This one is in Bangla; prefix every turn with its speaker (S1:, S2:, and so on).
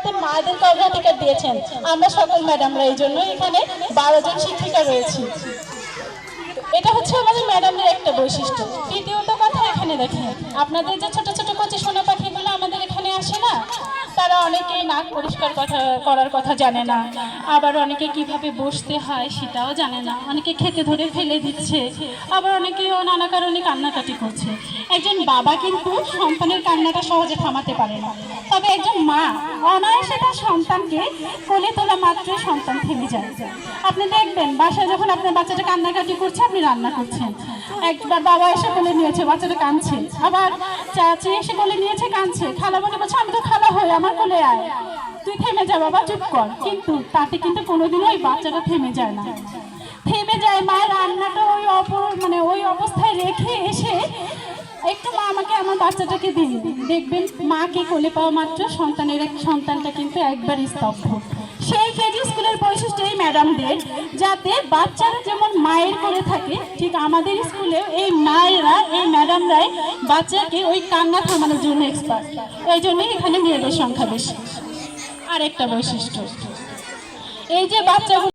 S1: পরিবর্তে মায়েদেরকে অগ্রাধিকার দিয়েছেন। আমরা সকল ম্যাডামরা এই জন্য এখানে 12 জন শিক্ষিকা রয়েছি। এটা হচ্ছে আমাদের ম্যাডামদের একটা বৈশিষ্ট্য। দ্বিতীয়ত কথা, এখানে দেখেন আপনাদের যে ছোট ছোট কচি সোনা পাখিগুলো আমাদের এখানে আসে না, তারা অনেকেই নাক পরিষ্কার করার কথা জানে না, আবার অনেকে কিভাবে বসতে হয় সেটাও জানে না, অনেকে খেতে ধরে ফেলে দিচ্ছে, আবার অনেকেও নানা কারণে কান্নাকাটি করছে। একজন বাবা কিন্তু সন্তানের কান্নাটা সহজে থামাতে পারে না, তবে একজন মা অনায়াসে তার সন্তানকে কোলে তোলা মাত্রই সন্তান থেমে যায়। আপনি দেখবেন বাসায় যখন আপনার বাচ্চাটা কান্নাকাটি করছে, আপনি রান্না করছেন, একবার বাবা এসে কোলে নিয়েছে, বাচ্চাটা কাঁদছে, আবার চাচি এসে কোলে নিয়েছে, কাঁদছে, খালা বলে বলছে আমি তো খালা হই, আমার কোলে আয়, তুই থেমে যা বাবা, চুপ কর। কিন্তু তাতে কিন্তু কোনোদিনও ওই বাচ্চাটা থেমে যায় না, থেমে যায় মায়ের রান্নাটা ওই অবস্থায় রেখে এসে একটু মা আমাকে আমার বাচ্চাটাকে দিন, দেখবেন মাকে কোলে পাওয়া মাত্র সন্তানটা কিন্তু একবার স্তব্ধ। সেই কেজি স্কুলের বৈশিষ্ট্য এই ম্যাডামদের, যাতে বাচ্চারা যেমন মায়ের করে থাকে, ঠিক আমাদের স্কুলেও এই মায়েরা, এই ম্যাডামরাই বাচ্চাকে ওই কান্না থামানোর জন্য এক্সপার্ট। এই জন্যই এখানে মেয়েদের সংখ্যা বেশি। আরেকটা বৈশিষ্ট্য, এই যে বাচ্চাগুলো